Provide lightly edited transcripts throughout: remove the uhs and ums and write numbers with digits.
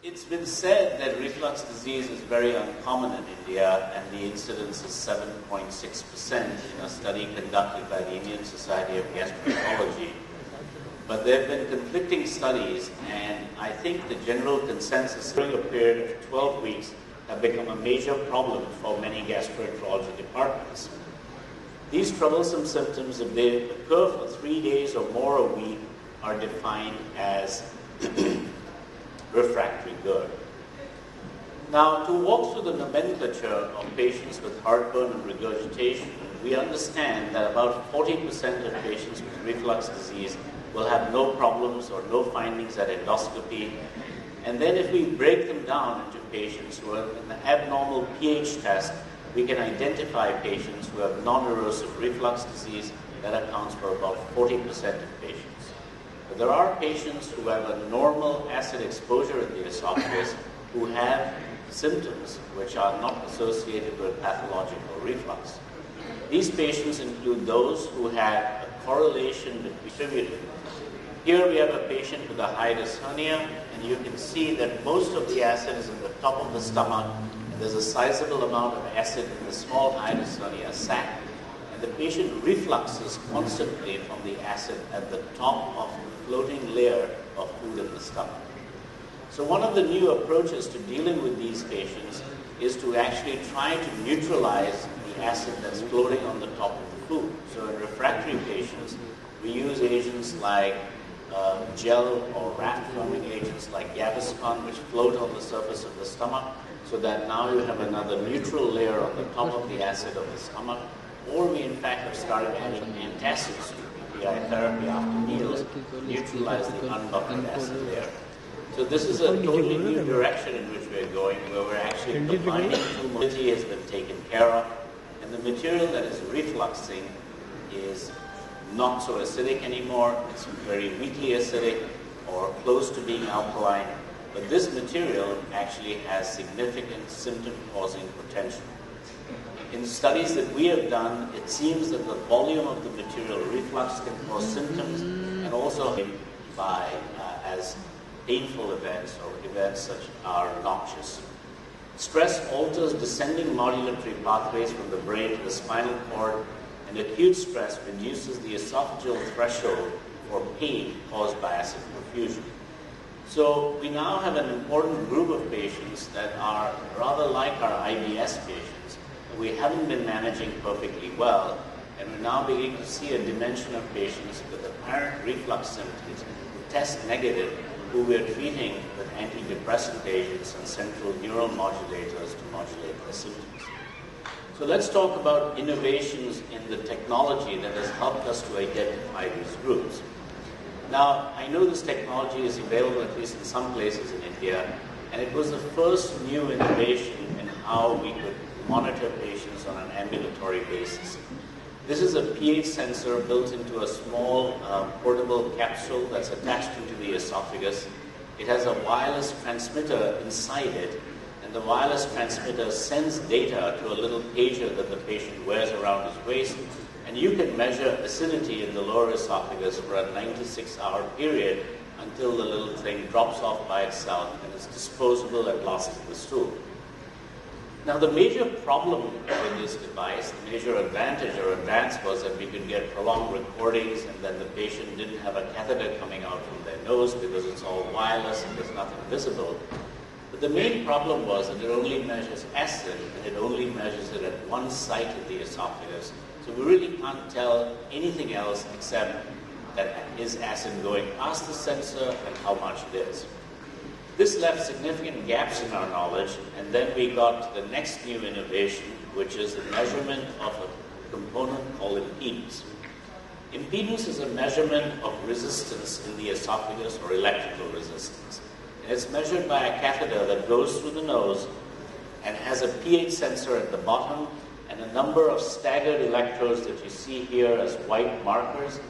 It's been said that reflux disease is very uncommon in India, and the incidence is 7.6% in a study conducted by the Indian Society of Gastroenterology. But there have been conflicting studies, and I think the general consensus during a period of 12 weeks have become a major problem for many gastroenterology departments. These troublesome symptoms, if they occur for 3 days or more a week, are defined as refractory GERD. Now, to walk through the nomenclature of patients with heartburn and regurgitation, we understand that about 40% of patients with reflux disease will have no problems or no findings at endoscopy. And then if we break them down into patients who have an abnormal pH test, we can identify patients who have non-erosive reflux disease. That accounts for about 40% of patients. But there are patients who have a normal acid exposure in the esophagus who have symptoms which are not associated with pathological reflux. These patients include those who have a correlation between. Here we have a patient with a hiatus hernia, and you can see that most of the acid is in the top of the stomach, and there's a sizable amount of acid in the small hiatus hernia sac, and the patient refluxes constantly from the acid at the top of the floating layer of food in the stomach. So one of the new approaches to dealing with these patients is to actually try to neutralize the acid that's floating on the top of the food. So in refractory patients, we use agents like gel or rat-forming agents like Gaviscon, which float on the surface of the stomach, so that now you have another neutral layer on the top of the acid of the stomach. Or we in fact have started adding antacids to PPI therapy after meals to neutralize the unbuffered acid layer. So this is a totally new direction in which we're going, where we're actually combining two modalities has been taken care of, and the material that is refluxing is not so acidic anymore. It's very weakly acidic or close to being alkaline. But this material actually has significant symptom-causing potential. In studies that we have done, it seems that the volume of the material reflux can cause symptoms and also by as painful events or events such are noxious. Stress alters descending modulatory pathways from the brain to the spinal cord, and acute stress reduces the esophageal threshold for pain caused by acid perfusion. So we now have an important group of patients that are rather like our IBS patients. We haven't been managing perfectly well, and we're now beginning to see a dimension of patients with apparent reflux symptoms who test negative, who we are treating with antidepressant agents and central neuromodulators to modulate their symptoms. So let's talk about innovations in the technology that has helped us to identify these groups. Now, I know this technology is available at least in some places in India, and it was the first new innovation in how we could monitor patients on an ambulatory basis. This is a pH sensor built into a small portable capsule that's attached into the esophagus. It has a wireless transmitter inside it, and the wireless transmitter sends data to a little pager that the patient wears around his waist, and you can measure acidity in the lower esophagus for a 96-hour period until the little thing drops off by itself and is disposable and lost in the stool. Now, the major problem with this device, the major advantage or advance was that we could get prolonged recordings, and then the patient didn't have a catheter coming out from their nose because it's all wireless and there's nothing visible. But the main problem was that it only measures acid, and it only measures it at one site of the esophagus. So we really can't tell anything else except that is acid going past the sensor and how much it is. This left significant gaps in our knowledge, and then we got to the next new innovation, which is the measurement of a component called impedance. Impedance is a measurement of resistance in the esophagus or electrical resistance. And it's measured by a catheter that goes through the nose and has a pH sensor at the bottom and a number of staggered electrodes that you see here as white markers.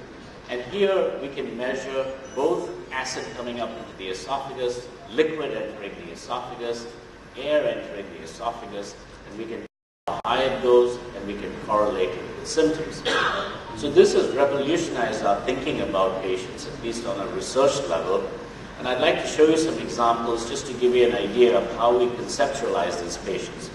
And here we can measure both acid coming up into the esophagus, liquid entering the esophagus, air entering the esophagus, and we can how high it goes, and we can correlate it with symptoms. So this has revolutionized our thinking about patients, at least on a research level. And I'd like to show you some examples just to give you an idea of how we conceptualize these patients.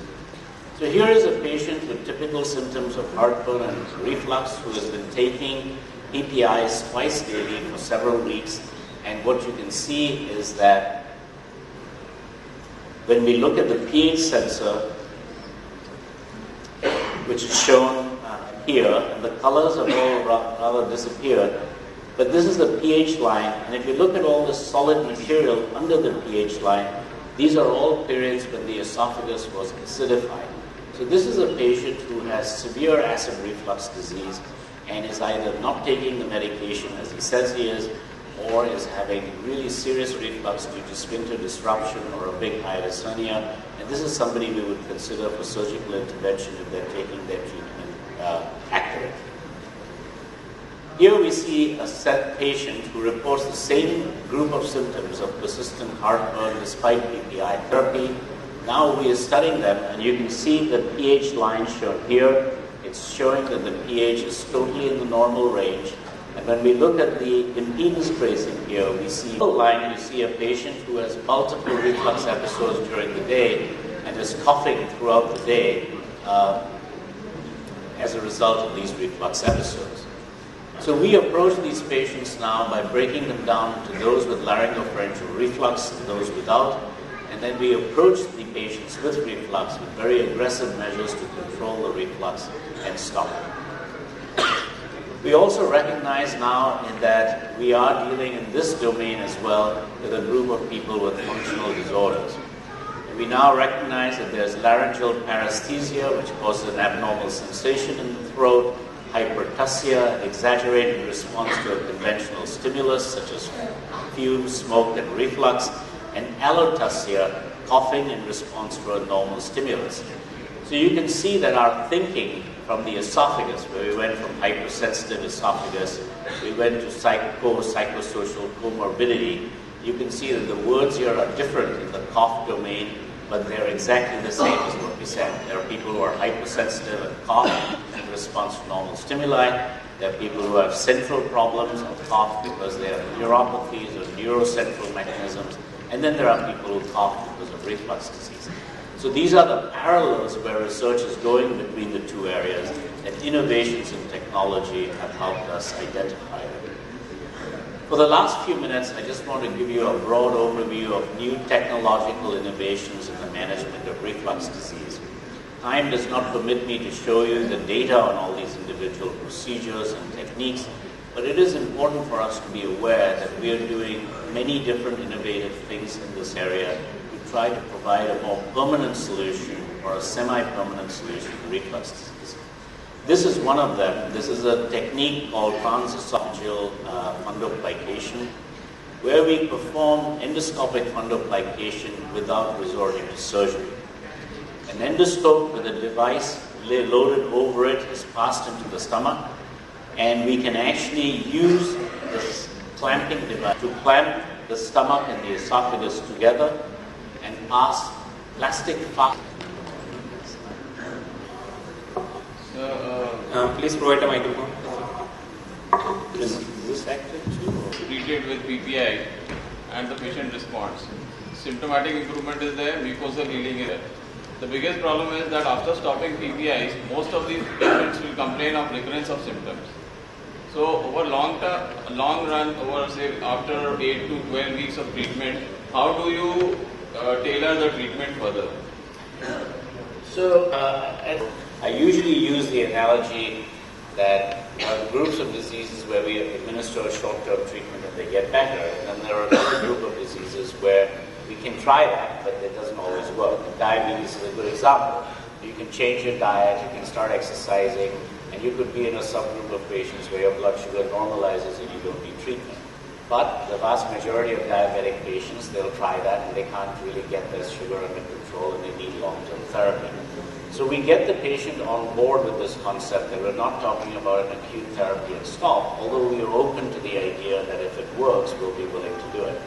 So here is a patient with typical symptoms of heartburn and reflux who has been taking PPIs twice daily for several weeks. And what you can see is that when we look at the pH sensor, which is shown here, and the colors have all rather disappeared, but this is the pH line, and if you look at all the solid material under the pH line, these are all periods when the esophagus was acidified. So this is a patient who has severe acid reflux disease and is either not taking the medication as he says he is, or is having really serious reflux due to sphincter disruption or a big hiatus hernia. And this is somebody we would consider for surgical intervention if they're taking their treatment accurately. Here we see a set patient who reports the same group of symptoms of persistent heartburn despite PPI therapy. Now we are studying them, and you can see the pH line shown here. It's showing that the pH is totally in the normal range. And when we look at the impedance tracing here, we see the line, you see a patient who has multiple reflux episodes during the day and is coughing throughout the day as a result of these reflux episodes. So we approach these patients now by breaking them down to those with laryngopharyngeal reflux and those without, and then we approach the patients with reflux with very aggressive measures to control the reflux and stop it. We also recognize now that we are dealing in this domain as well with a group of people with functional disorders. And we now recognize that there's laryngeal paresthesia, which causes an abnormal sensation in the throat, hypertussia, an exaggerated response to a conventional stimulus such as fumes, smoke, and reflux, and allotussia, coughing in response to a normal stimulus. So you can see that our thinking from the esophagus, where we went from hypersensitive esophagus, we went to psychosocial comorbidity. You can see that the words here are different in the cough domain, but they're exactly the same as what we said. There are people who are hypersensitive and cough in response to normal stimuli. There are people who have central problems and cough because they have neuropathies or neurocentral mechanisms. And then there are people who cough because of reflux disease. So these are the parallels where research is going between the two areas, and innovations in technology have helped us identify them. For the last few minutes, I just want to give you a broad overview of new technological innovations in the management of reflux disease. Time does not permit me to show you the data on all these individual procedures and techniques, but it is important for us to be aware that we are doing many different innovative things in this area to try to provide a more permanent solution or a semi-permanent solution to reflux disease. This is one of them. This is a technique called transesophageal fundoplication, where we perform endoscopic fundoplication without resorting to surgery. An endoscope with a device loaded over it is passed into the stomach, and we can actually use this clamping device to clamp the stomach and the esophagus together and pass plastic fast. Please provide a microphone. Is this active too? Treated with PPI and the patient responds. Symptomatic improvement is there, mucosal healing is there. The biggest problem is that after stopping PPIs, most of these patients will complain of recurrence of symptoms. So over long run, over say after 8 to 12 weeks of treatment, how do you tailor the treatment further? So I usually use the analogy that there are groups of diseases where we administer a short-term treatment and they get better, and then there are another group of diseases where we can try that, but it doesn't always work. And diabetes is a good example. You can change your diet, you can start exercising, and you could be in a subgroup of patients where your blood sugar normalizes and you don't need treatment. But the vast majority of diabetic patients, they'll try that and they can't really get their sugar under control and they need long-term therapy. So we get the patient on board with this concept that we're not talking about an acute therapy and stop, although we are open to the idea that if it works, we'll be willing to do it.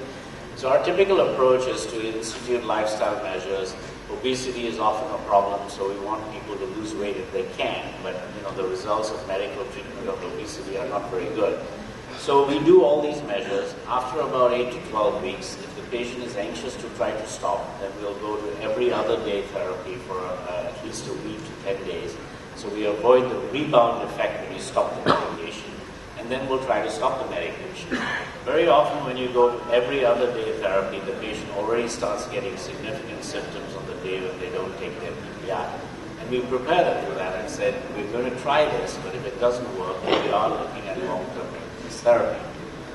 So our typical approach is to institute lifestyle measures. Obesity is often a problem, so we want people to lose weight if they can, but the results of medical treatment of obesity are not very good. So we do all these measures. After about 8 to 12 weeks, if the patient is anxious to try to stop, then we'll go to every other day therapy for at least a week to 10 days. So we avoid the rebound effect when you stop the medication. And then we'll try to stop the medication. Very often when you go to every other day therapy, the patient already starts getting significant symptoms on the day when they don't take their PPI. And we prepare them for that and said, we're going to try this, but if it doesn't work, we are looking at long-term maintenance therapy.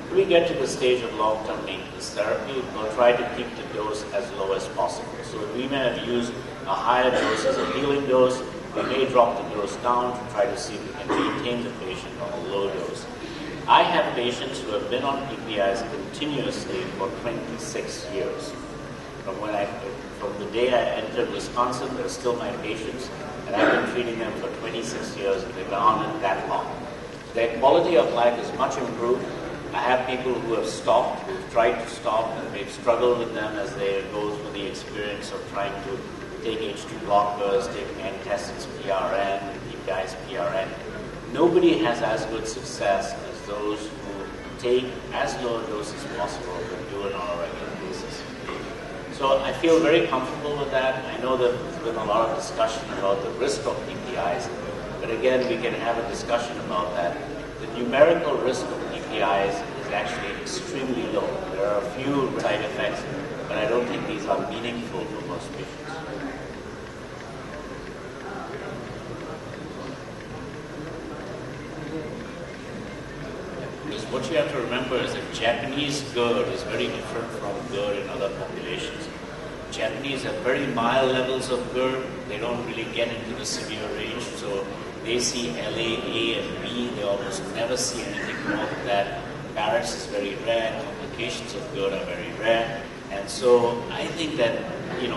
When we get to the stage of long-term maintenance therapy, we'll try to keep the dose as low as possible. So we may have used a higher dose as a healing dose. We may drop the dose down to try to see if we can maintain the patient on a low dose. I have patients who have been on PPIs continuously for 26 years. From the day I entered Wisconsin, they're still my patients, and I've been treating them for 26 years, and they've been on it that long. Their quality of life is much improved. I have people who have stopped, who've tried to stop, and we've struggled with them as they go through the experience of trying to take H2 blockers, take antacids PRN, PPIs PRN. Nobody has as good success as those who take as low a dose as possible and do it on a regular basis. So I feel very comfortable with that. I know that there's been a lot of discussion about the risk of PPIs, but again, we can have a discussion about that. The numerical risk of PPIs is actually extremely low. There are a few side effects, but I don't think these are meaningful for most patients. What you have to remember is that Japanese GERD is very different from GERD in other populations. Japanese have very mild levels of GERD. They don't really get into the severe range, so they see LA, A, and B. They almost never see anything more than that. Barrett's is very rare. Complications of GERD are very rare. And so I think that, the